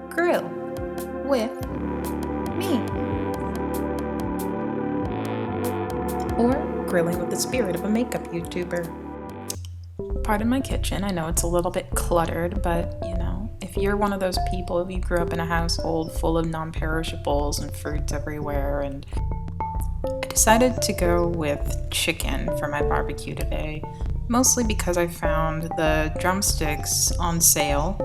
grill with me. Or grilling with the spirit of a makeup YouTuber. Pardon my kitchen, I know it's a little bit cluttered, but if you're one of those people, if you grew up in a household full of non-perishables and fruits everywhere, and I decided to go with chicken for my barbecue today, mostly because I found the drumsticks on sale.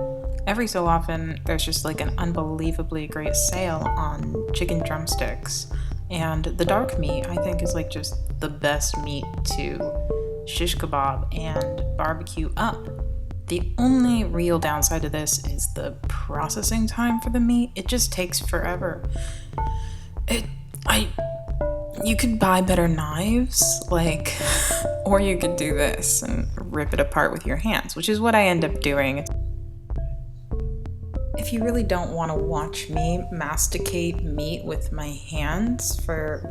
Every so often, there's just like an unbelievably great sale on chicken drumsticks. And the dark meat, I think, is like just the best meat to shish kebab and barbecue up. The only real downside to this is the processing time for the meat. It just takes forever. You could buy better knives, or you could do this and rip it apart with your hands, which is what I end up doing. If you really don't want to watch me masticate meat with my hands for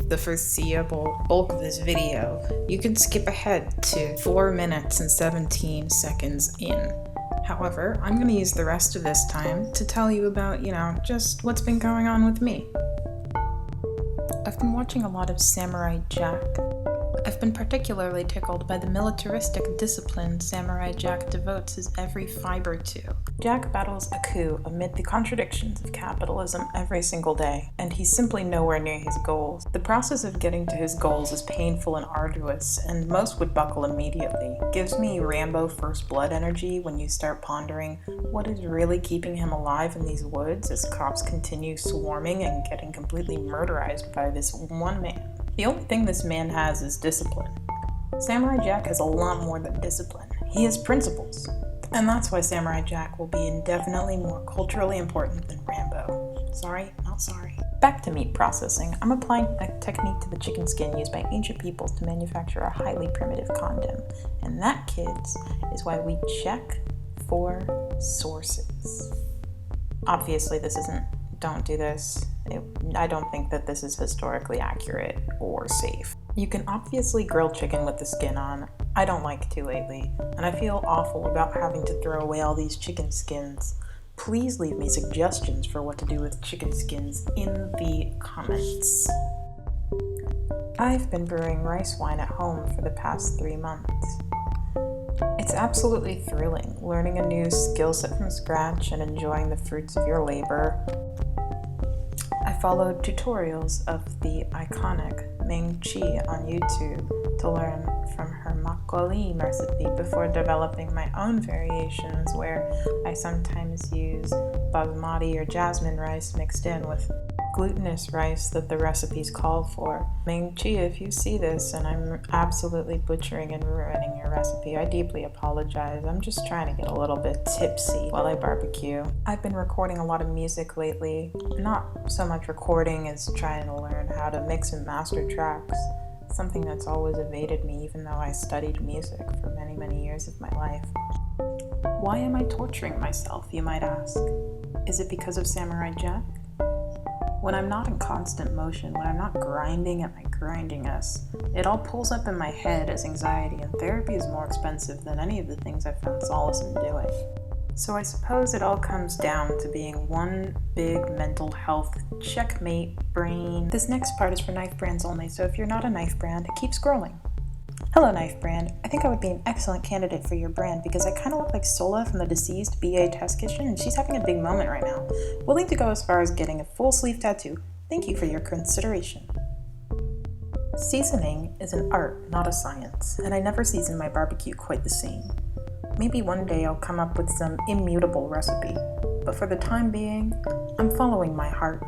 the foreseeable bulk of this video, you can skip ahead to 4 minutes and 17 seconds in. However, I'm going to use the rest of this time to tell you about, just what's been going on with me. I've been watching a lot of Samurai Jack. I've been particularly tickled by the militaristic discipline Samurai Jack devotes his every fiber to. Jack battles a coup amid the contradictions of capitalism every single day, and he's simply nowhere near his goals. The process of getting to his goals is painful and arduous, and most would buckle immediately. Gives me Rambo First Blood energy when you start pondering what is really keeping him alive in these woods as cops continue swarming and getting completely murderized by this one man. The only thing this man has is discipline. Samurai Jack has a lot more than discipline. He has principles. And that's why Samurai Jack will be indefinitely more culturally important than Rambo. Sorry, not sorry. Back to meat processing. I'm applying a technique to the chicken skin used by ancient peoples to manufacture a highly primitive condom. And that, kids, is why we check for sources. Obviously, this isn't don't do this. I don't think that this is historically accurate or safe. You can obviously grill chicken with the skin on. I don't like to lately, and I feel awful about having to throw away all these chicken skins. Please leave me suggestions for what to do with chicken skins in the comments. I've been brewing rice wine at home for the past 3 months. It's absolutely thrilling, learning a new skill set from scratch and enjoying the fruits of your labor. I followed tutorials of the iconic Ming Chi on YouTube to learn from her makgeolli recipe before developing my own variations where I sometimes use basmati or jasmine rice mixed in with glutinous rice that the recipes call for. Ming Chi, if you see this and I'm absolutely butchering and ruining your recipe, I deeply apologize. I'm just trying to get a little bit tipsy while I barbecue. I've been recording a lot of music lately. Not so much recording as trying to learn how to mix and master tracks. Something that's always evaded me even though I studied music for many, many years of my life. Why am I torturing myself, you might ask? Is it because of Samurai Jack? When I'm not in constant motion, when I'm not grinding at my grindiness, it all pulls up in my head as anxiety, and therapy is more expensive than any of the things I've found solace in doing. So I suppose it all comes down to being one big mental health checkmate brain. This next part is for knife brands only, so if you're not a knife brand, keep scrolling. Hello, knife brand. I think I would be an excellent candidate for your brand because I kind of look like Sola from the deceased BA Test Kitchen, and she's having a big moment right now. Willing to go as far as getting a full sleeve tattoo. Thank you for your consideration. Seasoning is an art, not a science, and I never season my barbecue quite the same. Maybe one day I'll come up with some immutable recipe, but for the time being, I'm following my heart.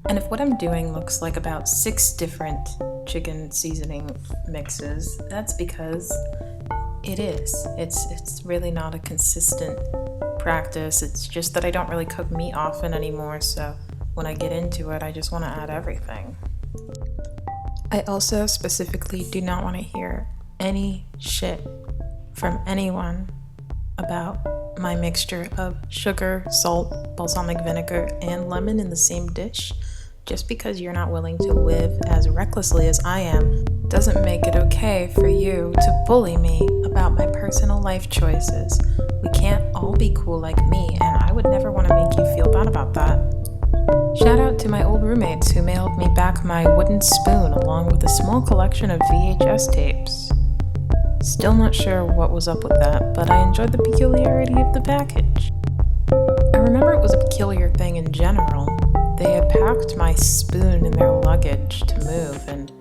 And if what I'm doing looks like about 6 different chicken seasoning mixes, that's because it is. It's really not a consistent practice. It's just that I don't really cook meat often anymore, so when I get into it, I just want to add everything. I also specifically do not want to hear any shit from anyone about my mixture of sugar, salt, balsamic vinegar, and lemon in the same dish. Just because you're not willing to live as recklessly as I am doesn't make it okay for you to bully me about my personal life choices. We can't all be cool like me, and I would never want to make you feel bad about that. Shout out to my old roommates who mailed me back my wooden spoon along with a small collection of VHS tapes. Still not sure what was up with that, but I enjoyed the peculiarity of the package. I remember it was a peculiar thing in general. They had packed my spoon in their luggage to move, and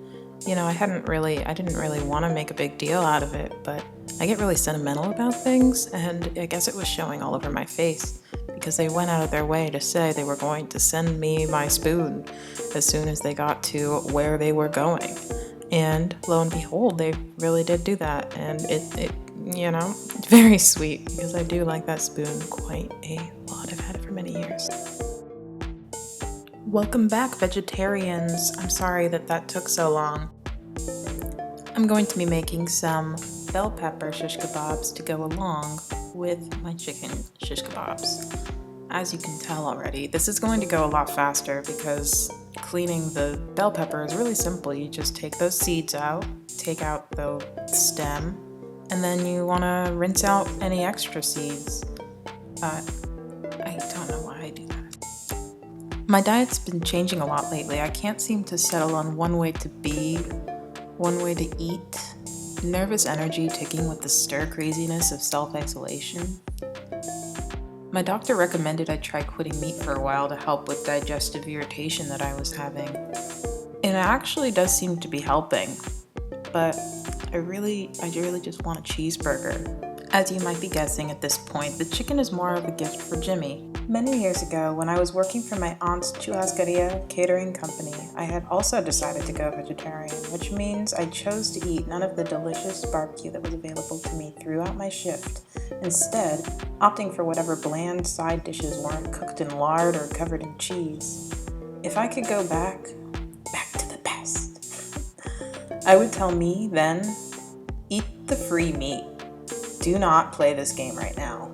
I didn't really want to make a big deal out of it, but I get really sentimental about things, and I guess it was showing all over my face because they went out of their way to say they were going to send me my spoon as soon as they got to where they were going. And lo and behold, they really did do that, and it's very sweet because I do like that spoon quite a lot. I've had it for many years. Welcome back, vegetarians. I'm sorry that took so long. I'm going to be making some bell pepper shish kebabs to go along with my chicken shish kebabs. As you can tell already, this is going to go a lot faster because cleaning the bell pepper is really simple. You just take those seeds out, take out the stem, and then you want to rinse out any extra seeds. I don't know why I do that. My diet's been changing a lot lately. I can't seem to settle on one way to be, one way to eat. Nervous energy ticking with the stir craziness of self-isolation. My doctor recommended I try quitting meat for a while to help with digestive irritation that I was having. And it actually does seem to be helping, but I really just want a cheeseburger. As you might be guessing at this point, the chicken is more of a gift for Jimmy. Many years ago, when I was working for my aunt's churrascaria catering company, I had also decided to go vegetarian, which means I chose to eat none of the delicious barbecue that was available to me throughout my shift, instead opting for whatever bland side dishes weren't cooked in lard or covered in cheese. If I could go back to the past, I would tell me then, eat the free meat. Do not play this game right now.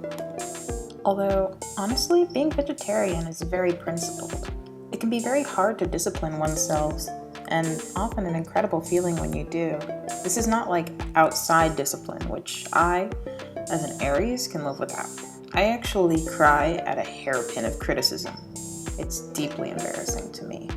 Although, honestly, being vegetarian is very principled. It can be very hard to discipline oneself, and often an incredible feeling when you do. This is not like outside discipline, which I, as an Aries, can live without. I actually cry at a hairpin of criticism. It's deeply embarrassing to me.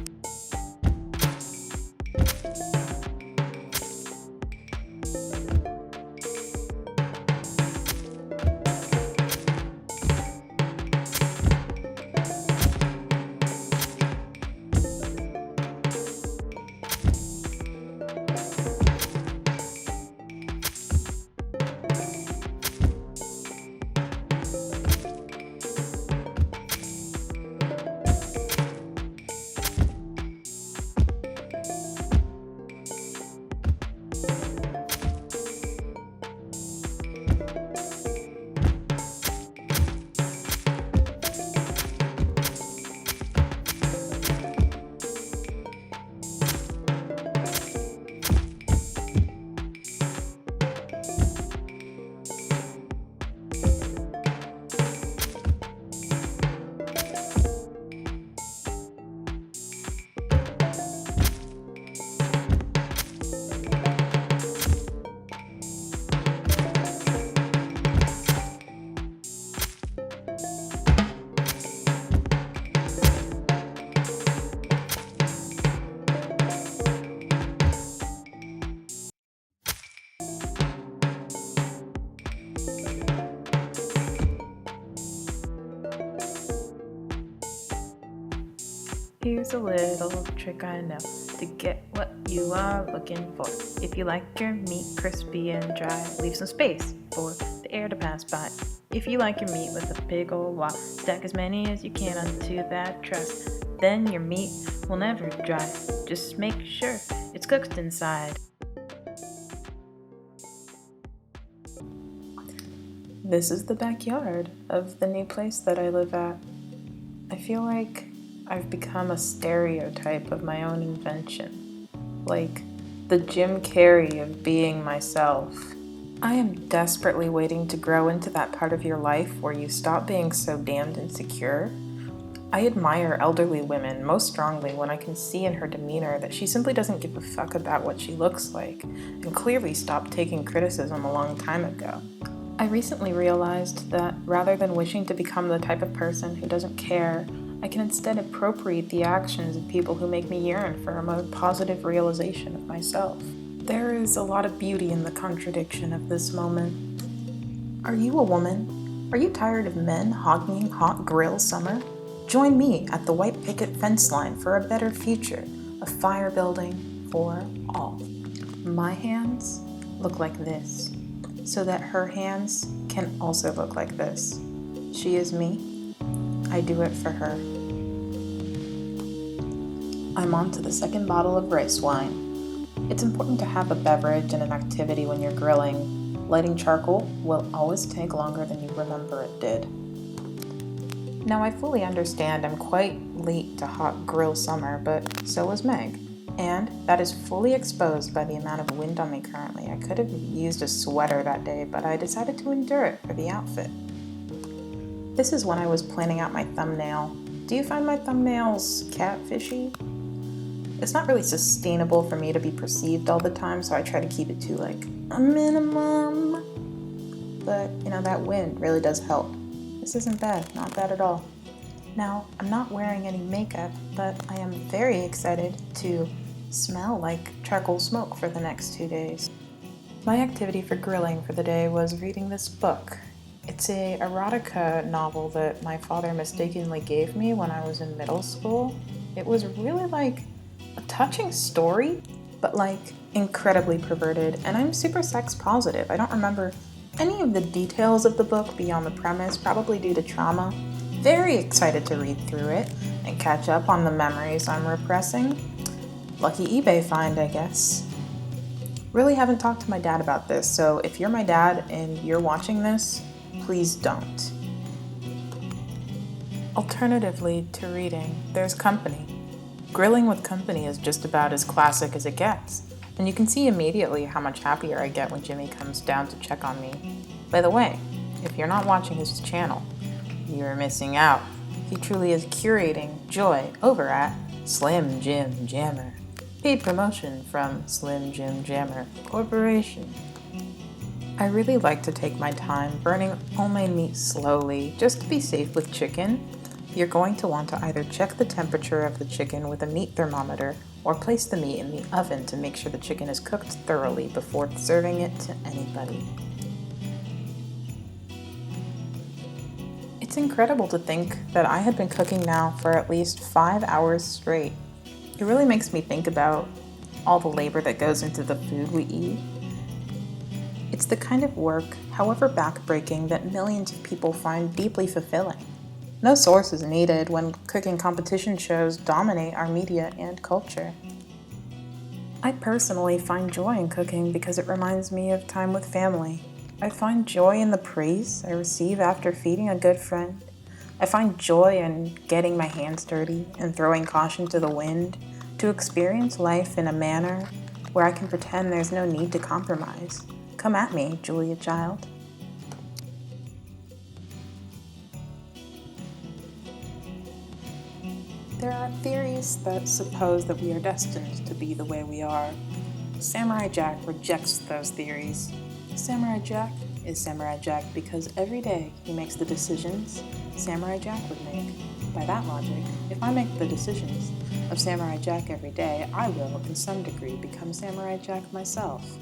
Here's a little trick I know to get what you are looking for. If you like your meat crispy and dry, leave some space for the air to pass by. If you like your meat with a big old wad, stack as many as you can onto that truss. Then your meat will never dry. Just make sure it's cooked inside. This is the backyard of the new place that I live at. I feel like I've become a stereotype of my own invention, like the Jim Carrey of being myself. I am desperately waiting to grow into that part of your life where you stop being so damned insecure. I admire elderly women most strongly when I can see in her demeanor that she simply doesn't give a fuck about what she looks like, and clearly stopped taking criticism a long time ago. I recently realized that rather than wishing to become the type of person who doesn't care, I can instead appropriate the actions of people who make me yearn for a more positive realization of myself. There is a lot of beauty in the contradiction of this moment. Are you a woman? Are you tired of men hogging hot grill summer? Join me at the white picket fence line for a better future, a fire building for all. My hands look like this, so that her hands can also look like this. She is me. I do it for her. I'm on to the second bottle of rice wine. It's important to have a beverage and an activity when you're grilling. Lighting charcoal will always take longer than you remember it did. Now, I fully understand I'm quite late to hot grill summer, but so was Meg. And that is fully exposed by the amount of wind on me currently. I could have used a sweater that day, but I decided to endure it for the outfit. This is when I was planning out my thumbnail. Do you find my thumbnails catfishy? It's not really sustainable for me to be perceived all the time, so I try to keep it to like a minimum. But, that wind really does help. This isn't bad, not bad at all. Now, I'm not wearing any makeup, but I am very excited to smell like charcoal smoke for the next 2 days. My activity for grilling for the day was reading this book. It's a erotica novel that my father mistakenly gave me when I was in middle school. It was really like a touching story, but like incredibly perverted, and I'm super sex positive. I don't remember any of the details of the book beyond the premise, probably due to trauma. Very excited to read through it and catch up on the memories I'm repressing. Lucky eBay find, I guess. Really haven't talked to my dad about this, so if you're my dad and you're watching this, please don't. Alternatively to reading, there's company. Grilling with company is just about as classic as it gets, and you can see immediately how much happier I get when Jimmy comes down to check on me. By the way, if you're not watching his channel, you're missing out. He truly is curating joy over at Slim Jim Jammer. Paid promotion from Slim Jim Jammer Corporation. I really like to take my time burning all my meat slowly just to be safe with chicken. You're going to want to either check the temperature of the chicken with a meat thermometer or place the meat in the oven to make sure the chicken is cooked thoroughly before serving it to anybody. It's incredible to think that I had been cooking now for at least 5 hours straight. It really makes me think about all the labor that goes into the food we eat. It's the kind of work, however backbreaking, that millions of people find deeply fulfilling. No source is needed when cooking competition shows dominate our media and culture. I personally find joy in cooking because it reminds me of time with family. I find joy in the praise I receive after feeding a good friend. I find joy in getting my hands dirty and throwing caution to the wind to experience life in a manner where I can pretend there's no need to compromise. Come at me, Julia child. There are theories that suppose that we are destined to be the way we are. Samurai Jack rejects those theories. Samurai Jack is Samurai Jack because every day he makes the decisions Samurai Jack would make. By that logic, if I make the decisions of Samurai Jack every day, I will, in some degree, become Samurai Jack myself.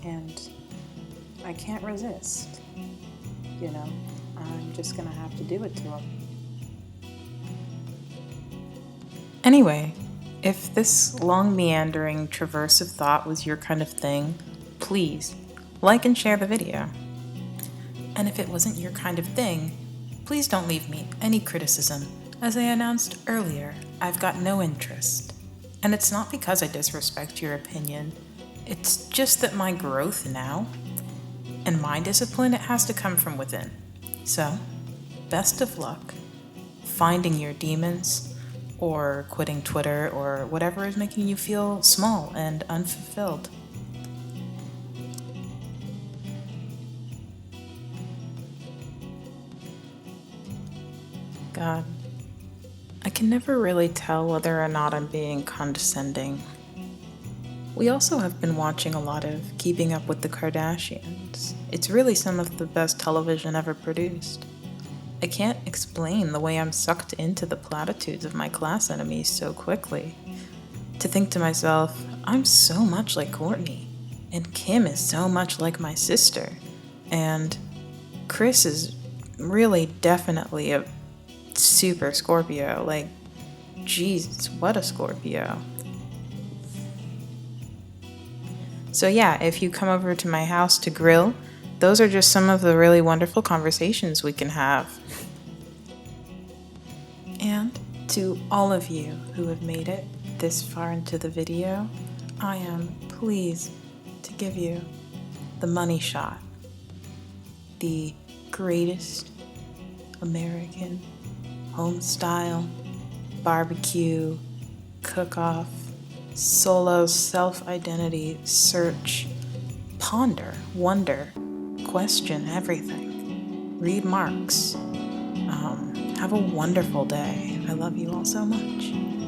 And I can't resist. I'm just gonna have to do it to him. Anyway, if this long meandering traverse of thought was your kind of thing, please like and share the video. And if it wasn't your kind of thing, please don't leave me any criticism. As I announced earlier, I've got no interest. And it's not because I disrespect your opinion. It's just that my growth now and my discipline, it has to come from within. So, best of luck finding your demons, or quitting Twitter, or whatever is making you feel small and unfulfilled. God, I can never really tell whether or not I'm being condescending. We also have been watching a lot of Keeping Up with the Kardashians. It's really some of the best television ever produced. I can't explain the way I'm sucked into the platitudes of my class enemies so quickly. To think to myself, I'm so much like Courtney, and Kim is so much like my sister, and Chris is really definitely a super Scorpio. Like, Jesus, what a Scorpio. So yeah, if you come over to my house to grill, those are just some of the really wonderful conversations we can have. And to all of you who have made it this far into the video, I am pleased to give you the money shot, the greatest American home-style barbecue cook-off solo self-identity search, ponder, wonder, question everything, read Marx. Have a wonderful day. I love you all so much.